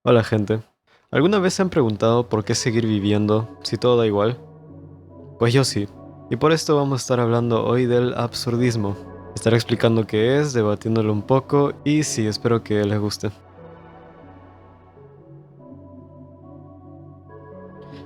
Hola gente. ¿Alguna vez se han preguntado por qué seguir viviendo si todo da igual? Pues yo sí. Y por esto vamos a estar hablando hoy del absurdismo. Estaré explicando qué es, debatiéndolo un poco y sí, espero que les guste.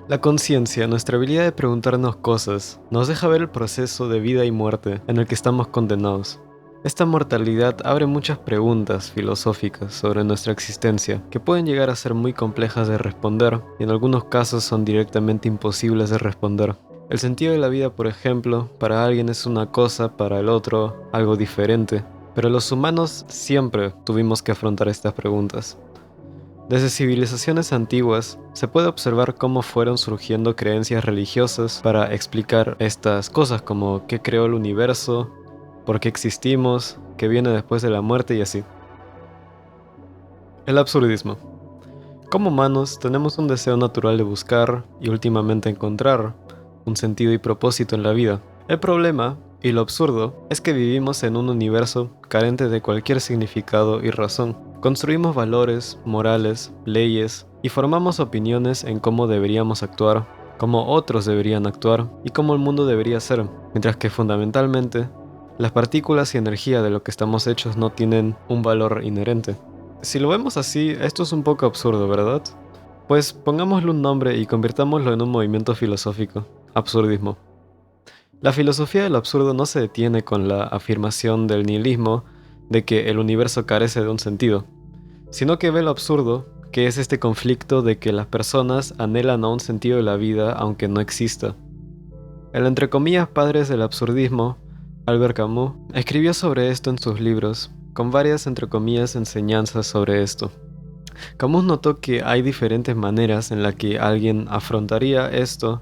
La conciencia, nuestra habilidad de preguntarnos cosas, nos deja ver el proceso de vida y muerte en el que estamos condenados. Esta mortalidad abre muchas preguntas filosóficas sobre nuestra existencia, que pueden llegar a ser muy complejas de responder y en algunos casos son directamente imposibles de responder. El sentido de la vida, por ejemplo, para alguien es una cosa, para el otro algo diferente, pero los humanos siempre tuvimos que afrontar estas preguntas. Desde civilizaciones antiguas se puede observar cómo fueron surgiendo creencias religiosas para explicar estas cosas como qué creó el universo, por qué existimos, qué viene después de la muerte y así. El absurdismo. Como humanos tenemos un deseo natural de buscar y últimamente encontrar un sentido y propósito en la vida. El problema, y lo absurdo, es que vivimos en un universo carente de cualquier significado y razón. Construimos valores, morales, leyes y formamos opiniones en cómo deberíamos actuar, cómo otros deberían actuar y cómo el mundo debería ser, mientras que fundamentalmente las partículas y energía de lo que estamos hechos no tienen un valor inherente. Si lo vemos así, esto es un poco absurdo, ¿verdad? Pues pongámosle un nombre y convirtámoslo en un movimiento filosófico: absurdismo. La filosofía del absurdo no se detiene con la afirmación del nihilismo de que el universo carece de un sentido, sino que ve lo absurdo, que es este conflicto de que las personas anhelan a un sentido de la vida aunque no exista. El entre comillas padres del absurdismo, Albert Camus, escribió sobre esto en sus libros, con varias entre comillas enseñanzas sobre esto. Camus notó que hay diferentes maneras en las que alguien afrontaría esto,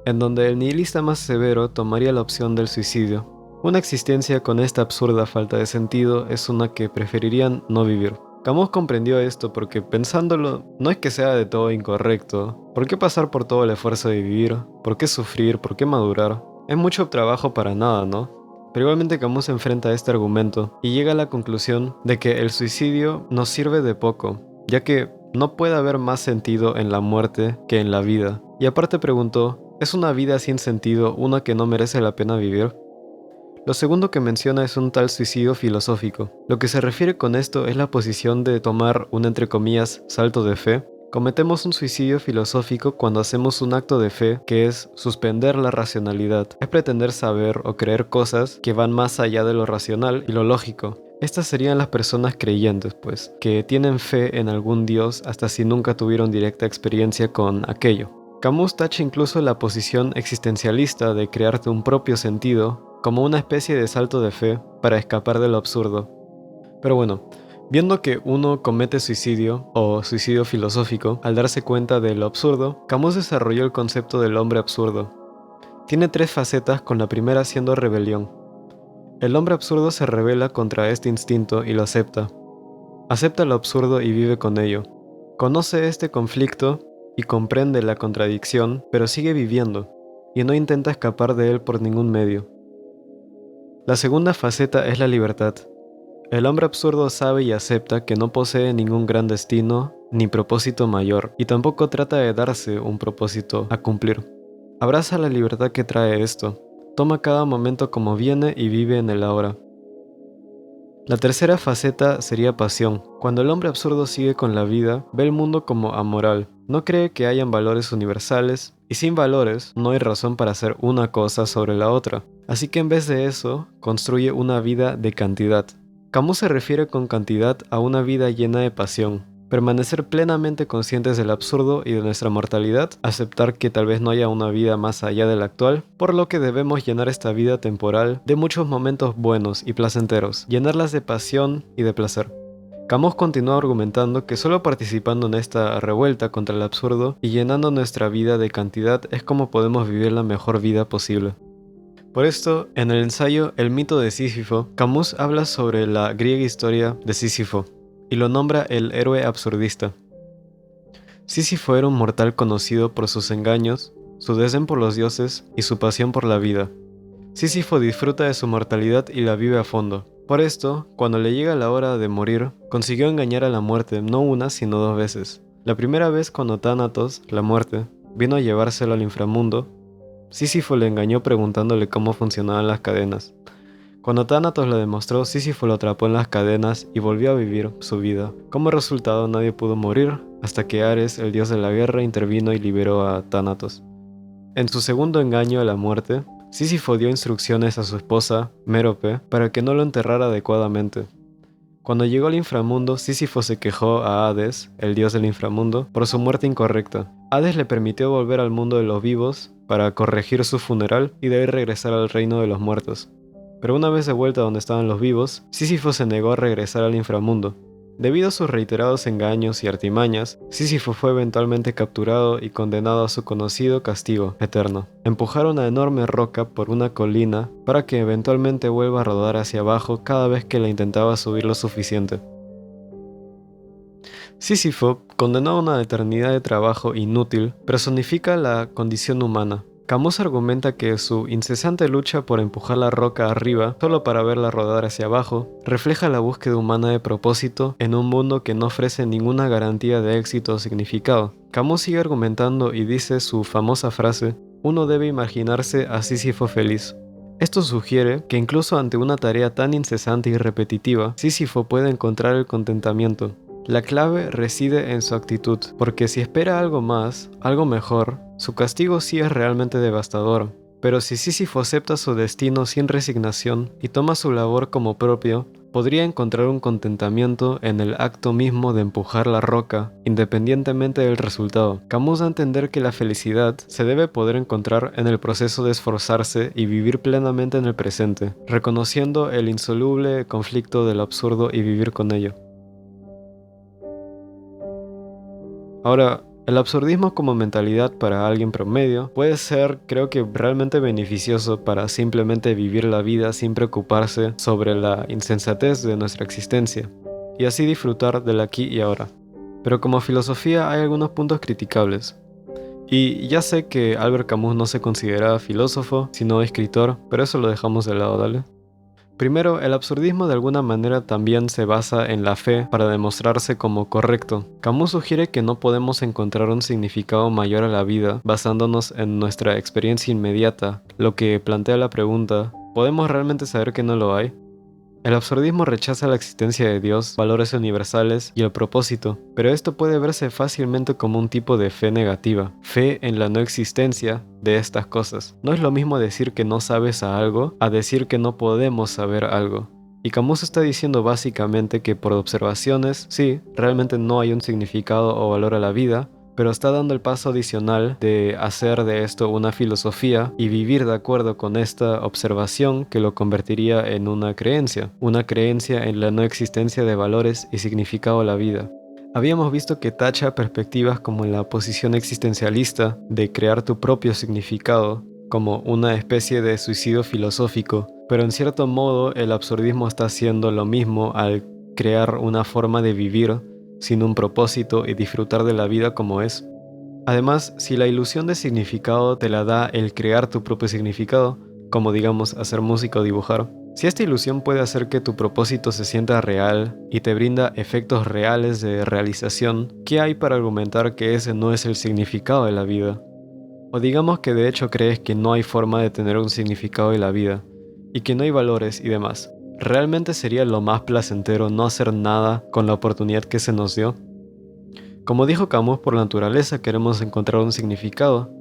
en donde el nihilista más severo tomaría la opción del suicidio. Una existencia con esta absurda falta de sentido es una que preferirían no vivir. Camus comprendió esto porque, pensándolo, no es que sea de todo incorrecto. ¿Por qué pasar por todo el esfuerzo de vivir? ¿Por qué sufrir? ¿Por qué madurar? Es mucho trabajo para nada, ¿no? Pero igualmente Camus se enfrenta a este argumento y llega a la conclusión de que el suicidio nos sirve de poco, ya que no puede haber más sentido en la muerte que en la vida. Y aparte preguntó, ¿es una vida sin sentido una que no merece la pena vivir? Lo segundo que menciona es un tal suicidio filosófico. Lo que se refiere con esto es la posición de tomar un entre comillas salto de fe. Cometemos un suicidio filosófico cuando hacemos un acto de fe que es suspender la racionalidad. Es pretender saber o creer cosas que van más allá de lo racional y lo lógico. Estas serían las personas creyentes, pues, que tienen fe en algún Dios hasta si nunca tuvieron directa experiencia con aquello. Camus tacha incluso la posición existencialista de crearte un propio sentido como una especie de salto de fe para escapar de lo absurdo. Pero bueno, viendo que uno comete suicidio o suicidio filosófico al darse cuenta de lo absurdo, Camus desarrolló el concepto del hombre absurdo. Tiene tres facetas, con la primera siendo rebelión. El hombre absurdo se rebela contra este instinto y lo acepta. Acepta lo absurdo y vive con ello. Conoce este conflicto y comprende la contradicción, pero sigue viviendo, y no intenta escapar de él por ningún medio. La segunda faceta es la libertad. El hombre absurdo sabe y acepta que no posee ningún gran destino ni propósito mayor, y tampoco trata de darse un propósito a cumplir. Abraza la libertad que trae esto, toma cada momento como viene y vive en el ahora. La tercera faceta sería pasión. Cuando el hombre absurdo sigue con la vida, ve el mundo como amoral. No cree que hayan valores universales, y sin valores no hay razón para hacer una cosa sobre la otra. Así que en vez de eso, construye una vida de cantidad. Camus se refiere con cantidad a una vida llena de pasión. Permanecer plenamente conscientes del absurdo y de nuestra mortalidad, aceptar que tal vez no haya una vida más allá de la actual, por lo que debemos llenar esta vida temporal de muchos momentos buenos y placenteros, llenarlas de pasión y de placer. Camus continúa argumentando que solo participando en esta revuelta contra el absurdo y llenando nuestra vida de cantidad es como podemos vivir la mejor vida posible. Por esto, en el ensayo El mito de Sísifo, Camus habla sobre la griega historia de Sísifo, y lo nombra el héroe absurdista. Sísifo era un mortal conocido por sus engaños, su desdén por los dioses y su pasión por la vida. Sísifo disfruta de su mortalidad y la vive a fondo. Por esto, cuando le llega la hora de morir, consiguió engañar a la muerte no una sino dos veces. La primera vez cuando Thanatos, la muerte, vino a llevárselo al inframundo, Sísifo le engañó preguntándole cómo funcionaban las cadenas. Cuando Thanatos le demostró, Sísifo lo atrapó en las cadenas y volvió a vivir su vida. Como resultado, nadie pudo morir hasta que Ares, el dios de la guerra, intervino y liberó a Thanatos. En su segundo engaño a la muerte, Sísifo dio instrucciones a su esposa, Mérope, para que no lo enterrara adecuadamente. Cuando llegó al inframundo, Sísifo se quejó a Hades, el dios del inframundo, por su muerte incorrecta. Hades le permitió volver al mundo de los vivos para corregir su funeral y de ahí regresar al reino de los muertos. Pero una vez de vuelta donde estaban los vivos, Sísifo se negó a regresar al inframundo. Debido a sus reiterados engaños y artimañas, Sísifo fue eventualmente capturado y condenado a su conocido castigo eterno. Empujar una enorme roca por una colina para que eventualmente vuelva a rodar hacia abajo cada vez que la intentaba subir lo suficiente. Sísifo, condenado a una eternidad de trabajo inútil, personifica la condición humana. Camus argumenta que su incesante lucha por empujar la roca arriba, solo para verla rodar hacia abajo, refleja la búsqueda humana de propósito en un mundo que no ofrece ninguna garantía de éxito o significado. Camus sigue argumentando y dice su famosa frase: "Uno debe imaginarse a Sísifo feliz". Esto sugiere que incluso ante una tarea tan incesante y repetitiva, Sísifo puede encontrar el contentamiento. La clave reside en su actitud, porque si espera algo más, algo mejor, su castigo sí es realmente devastador. Pero si Sísifo acepta su destino sin resignación y toma su labor como propio, podría encontrar un contentamiento en el acto mismo de empujar la roca, independientemente del resultado. Camus da a entender que la felicidad se debe poder encontrar en el proceso de esforzarse y vivir plenamente en el presente, reconociendo el insoluble conflicto del absurdo y vivir con ello. Ahora, el absurdismo como mentalidad para alguien promedio puede ser, creo que, realmente beneficioso para simplemente vivir la vida sin preocuparse sobre la insensatez de nuestra existencia, y así disfrutar del aquí y ahora. Pero como filosofía hay algunos puntos criticables. Y ya sé que Albert Camus no se consideraba filósofo, sino escritor, pero eso lo dejamos de lado, ¿dale? Primero, el absurdismo de alguna manera también se basa en la fe para demostrarse como correcto. Camus sugiere que no podemos encontrar un significado mayor a la vida basándonos en nuestra experiencia inmediata, lo que plantea la pregunta: ¿podemos realmente saber que no lo hay? El absurdismo rechaza la existencia de Dios, valores universales y el propósito, pero esto puede verse fácilmente como un tipo de fe negativa, fe en la no existencia de estas cosas. No es lo mismo decir que no sabes a algo a decir que no podemos saber algo. Y Camus está diciendo básicamente que por observaciones, sí, realmente no hay un significado o valor a la vida, pero está dando el paso adicional de hacer de esto una filosofía y vivir de acuerdo con esta observación que lo convertiría en una creencia en la no existencia de valores y significado a la vida. Habíamos visto que tacha perspectivas como la posición existencialista de crear tu propio significado como una especie de suicidio filosófico, pero en cierto modo el absurdismo está haciendo lo mismo al crear una forma de vivir sin un propósito y disfrutar de la vida como es. Además, si la ilusión de significado te la da el crear tu propio significado, como digamos hacer música o dibujar, si esta ilusión puede hacer que tu propósito se sienta real y te brinda efectos reales de realización, ¿qué hay para argumentar que ese no es el significado de la vida? O digamos que de hecho crees que no hay forma de tener un significado de la vida, y que no hay valores y demás. ¿Realmente sería lo más placentero no hacer nada con la oportunidad que se nos dio? Como dijo Camus, por naturaleza queremos encontrar un significado,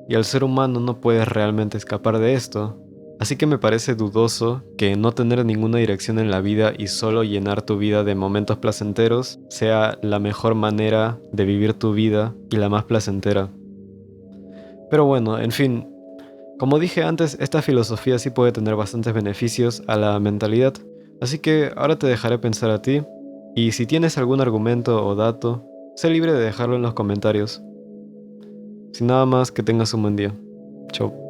y el ser humano no puede realmente escapar de esto. Así que me parece dudoso que no tener ninguna dirección en la vida y solo llenar tu vida de momentos placenteros sea la mejor manera de vivir tu vida y la más placentera. Pero bueno, en fin, como dije antes, esta filosofía sí puede tener bastantes beneficios a la mentalidad, así que ahora te dejaré pensar a ti, y si tienes algún argumento o dato, sé libre de dejarlo en los comentarios. Sin nada más, que tengas un buen día. Chau.